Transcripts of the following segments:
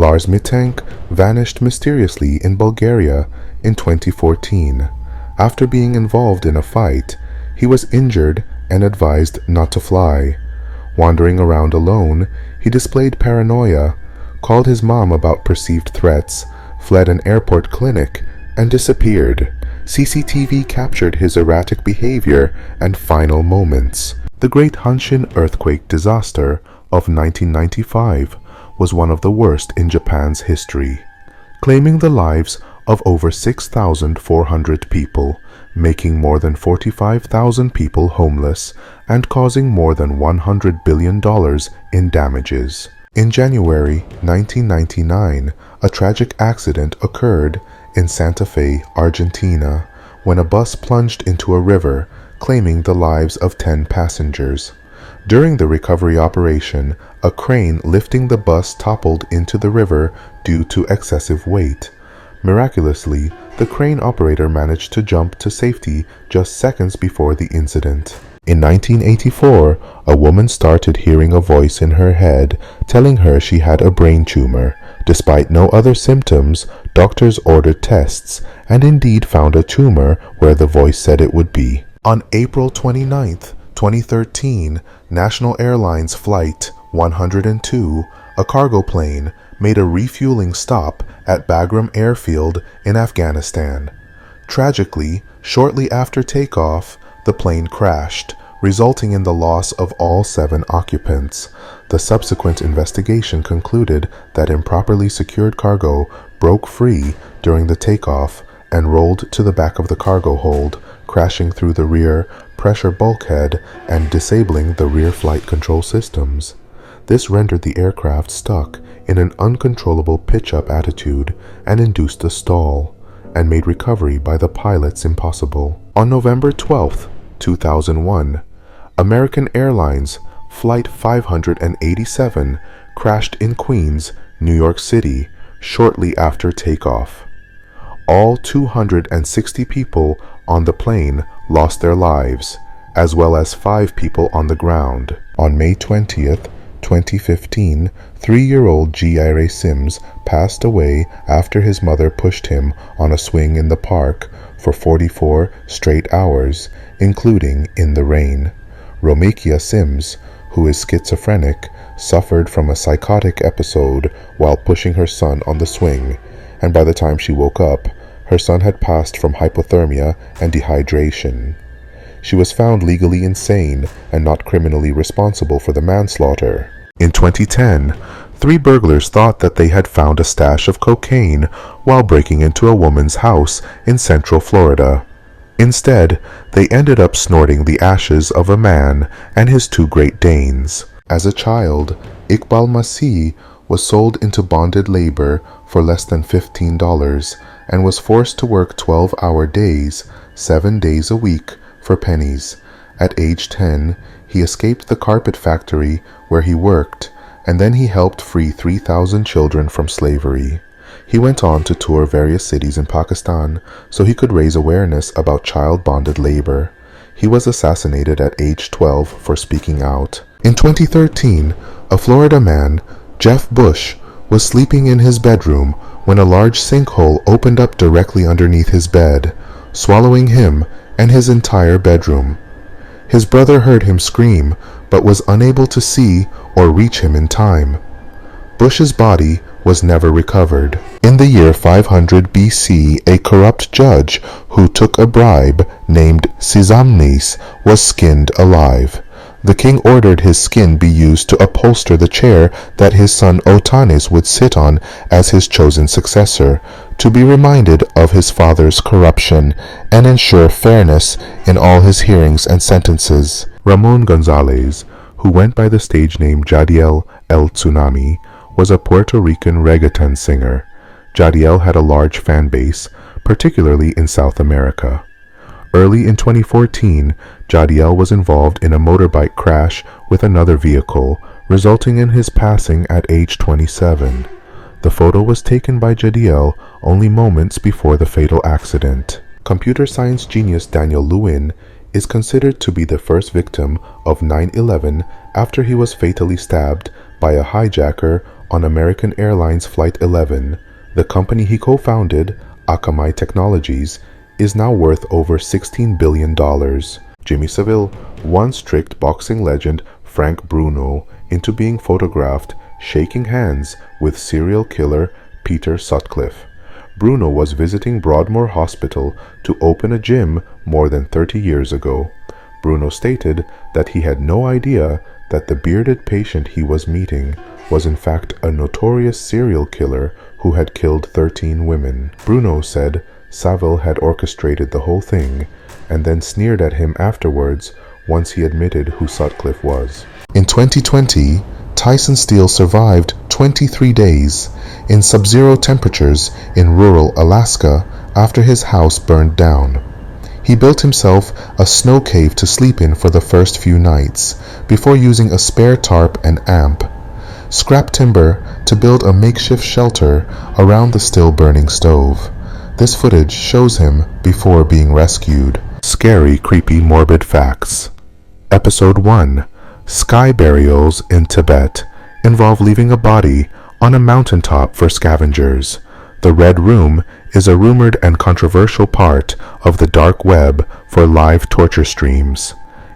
Lars Mittank vanished mysteriously in Bulgaria in 2014. After being involved in a fight, he was injured and advised not to fly. Wandering around alone, he displayed paranoia, called his mom about perceived threats, fled an airport clinic, and disappeared. CCTV captured his erratic behavior and final moments. The Great Hanshin earthquake disaster of 1995 was one of the worst in Japan's history, claiming the lives of over 6,400 people, making more than 45,000 people homeless, and causing more than $100 billion in damages. In January 1999, a tragic accident occurred in Santa Fe, Argentina, when a bus plunged into a river, claiming the lives of 10 passengers. During the recovery operation, a crane lifting the bus toppled into the river due to excessive weight. Miraculously, the crane operator managed to jump to safety just seconds before the incident. In 1984, a woman started hearing a voice in her head telling her she had a brain tumor. Despite no other symptoms, doctors ordered tests and indeed found a tumor where the voice said it would be. On April 29, 2013, National Airlines Flight 102, a cargo plane, made a refueling stop at Bagram Airfield in Afghanistan. Tragically, shortly after takeoff, the plane crashed, resulting in the loss of all 7 occupants. The subsequent investigation concluded that improperly secured cargo broke free during the takeoff and rolled to the back of the cargo hold, crashing through the rear pressure bulkhead and disabling the rear flight control systems. This rendered the aircraft stuck in an uncontrollable pitch-up attitude and induced a stall, and made recovery by the pilots impossible. On November 12, 2001, American Airlines Flight 587 crashed in Queens, New York City, shortly after takeoff. All 260 people on the plane lost their lives, as well as 5 people on the ground. On May 20th, 2015, 3-year-old Jaire Sims passed away after his mother pushed him on a swing in the park for 44 straight hours, including in the rain. Romekia Sims, who is schizophrenic, suffered from a psychotic episode while pushing her son on the swing, and by the time she woke up, her son had passed from hypothermia and dehydration. She was found legally insane and not criminally responsible for the manslaughter. In 2010, 3 burglars thought that they had found a stash of cocaine while breaking into a woman's house in Central Florida. Instead, they ended up snorting the ashes of a man and his 2 Great Danes. As a child, Iqbal Masih was sold into bonded labor for less than $15 and was forced to work 12-hour days, 7 days a week, for pennies. At age 10, he escaped the carpet factory where he worked, and then he helped free 3,000 children from slavery. He went on to tour various cities in Pakistan so he could raise awareness about child bonded labor. He was assassinated at age 12 for speaking out. In 2013, a Florida man, Jeff Bush, was sleeping in his bedroom when a large sinkhole opened up directly underneath his bed, swallowing him and his entire bedroom. His brother heard him scream, but was unable to see or reach him in time. Bush's body was never recovered. In the year 500 BC, a corrupt judge who took a bribe named Sizamnes was skinned alive. The king ordered his skin be used to upholster the chair that his son Otanes would sit on as his chosen successor, to be reminded of his father's corruption and ensure fairness in all his hearings and sentences. Ramon Gonzalez, who went by the stage name Jadiel El Tsunami, was a Puerto Rican reggaeton singer. Jadiel had a large fan base, particularly in South America. Early in 2014, Jadiel was involved in a motorbike crash with another vehicle, resulting in his passing at age 27. The photo was taken by Jadiel only moments before the fatal accident. Computer science genius Daniel Lewin is considered to be the first victim of 9/11 after he was fatally stabbed by a hijacker on American Airlines Flight 11. The company he co-founded, Akamai Technologies, is now worth over $16 billion. Jimmy Savile once tricked boxing legend Frank Bruno into being photographed shaking hands with serial killer Peter Sutcliffe. Bruno was visiting Broadmoor Hospital to open a gym more than 30 years ago. Bruno stated that he had no idea that the bearded patient he was meeting was in fact a notorious serial killer who had killed 13 women. Bruno said Savile had orchestrated the whole thing and then sneered at him afterwards once he admitted who Sutcliffe was. In 2020, Tyson Steele survived 23 days in sub-zero temperatures in rural Alaska after his house burned down. He built himself a snow cave to sleep in for the first few nights, before using a spare tarp and amp, scrap timber to build a makeshift shelter around the still burning stove. This footage shows him before being rescued. Scary, creepy, morbid facts. Episode 1. Sky burials in Tibet involve leaving a body on a mountaintop for scavengers. The Red Room is a rumored and controversial part of the dark web for live torture streams.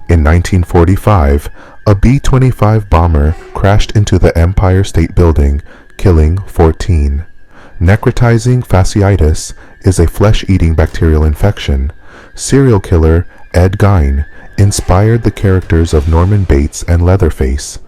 In 1945, a B-25 bomber crashed into the Empire State Building, killing 14. Necrotizing fasciitis is a flesh-eating bacterial infection. Serial killer Ed Gein inspired the characters of Norman Bates and Leatherface.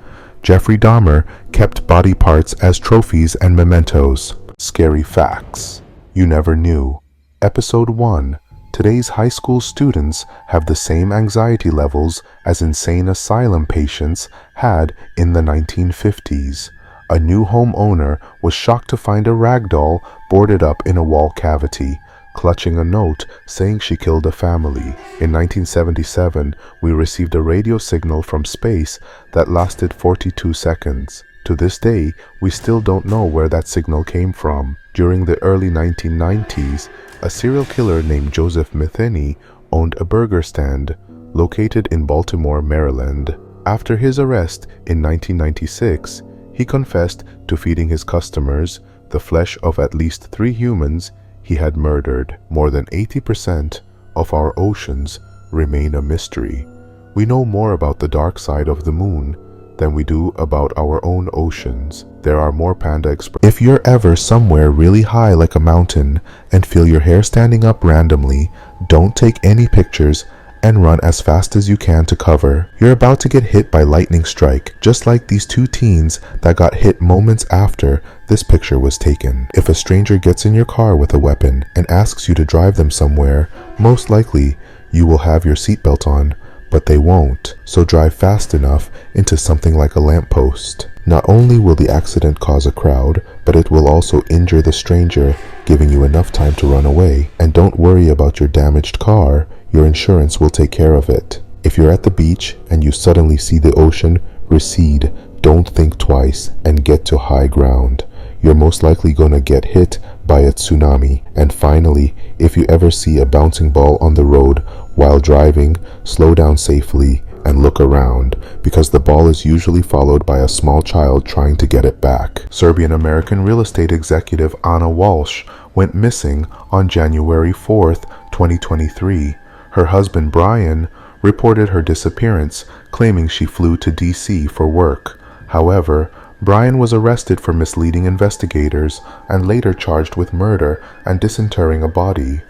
Jeffrey Dahmer kept body parts as trophies and mementos. Scary facts you never knew. Episode 1. Today's high school students have the same anxiety levels as insane asylum patients had in the 1950s. A new homeowner was shocked to find a rag doll boarded up in a wall cavity, clutching a note saying she killed a family. In 1977, we received a radio signal from space that lasted 42 seconds. To this day, we still don't know where that signal came from. During the early 1990s, a serial killer named Joseph Metheny owned a burger stand located in Baltimore, Maryland. After his arrest in 1996, he confessed to feeding his customers the flesh of at least 3 humans he had murdered. More than 80% of our oceans remain a mystery. We know more about the dark side of the moon than we do about our own oceans. There are more panda expressions. If you're ever somewhere really high like a mountain and feel your hair standing up randomly, don't take any pictures and run as fast as you can to cover. You're about to get hit by lightning strike, just like these 2 teens that got hit moments after this picture was taken. If a stranger gets in your car with a weapon and asks you to drive them somewhere, most likely you will have your seatbelt on, but they won't, so drive fast enough into something like a lamppost. Not only will the accident cause a crowd, but it will also injure the stranger, giving you enough time to run away. And don't worry about your damaged car, your insurance will take care of it. If you're at the beach and you suddenly see the ocean recede, don't think twice and get to high ground. You're most likely gonna get hit by a tsunami. And finally, if you ever see a bouncing ball on the road while driving, slow down safely and look around, because the ball is usually followed by a small child trying to get it back. Serbian-American real estate executive Anna Walsh went missing on January 4th, 2023. Her husband Brian reported her disappearance, claiming she flew to D.C. for work. However, Brian was arrested for misleading investigators and later charged with murder and disinterring a body.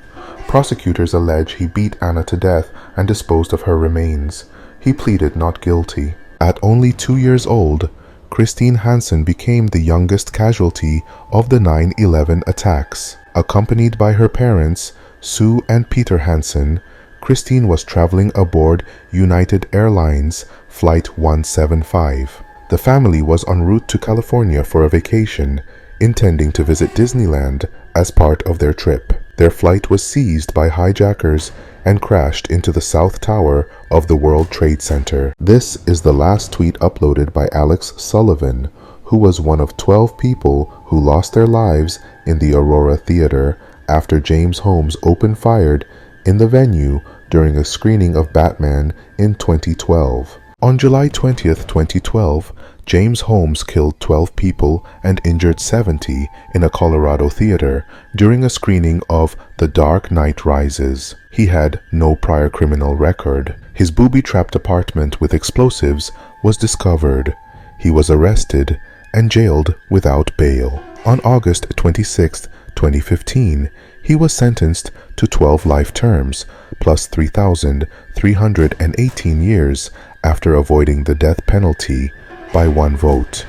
Prosecutors allege he beat Anna to death and disposed of her remains. He pleaded not guilty. At only 2 years old, Christine Hansen became the youngest casualty of the 9/11 attacks. Accompanied by her parents, Sue and Peter Hansen, Christine was traveling aboard United Airlines Flight 175. The family was en route to California for a vacation, intending to visit Disneyland as part of their trip. Their flight was seized by hijackers and crashed into the South Tower of the World Trade Center. This is the last tweet uploaded by Alex Sullivan, who was one of 12 people who lost their lives in the Aurora Theater after James Holmes open-fired in the venue during a screening of Batman in 2012. On July 20th, 2012, James Holmes killed 12 people and injured 70 in a Colorado theater during a screening of The Dark Knight Rises. He had no prior criminal record. His booby-trapped apartment with explosives was discovered. He was arrested and jailed without bail. On August 26, 2015, he was sentenced to 12 life terms, plus 3,318 years after avoiding the death penalty by one vote.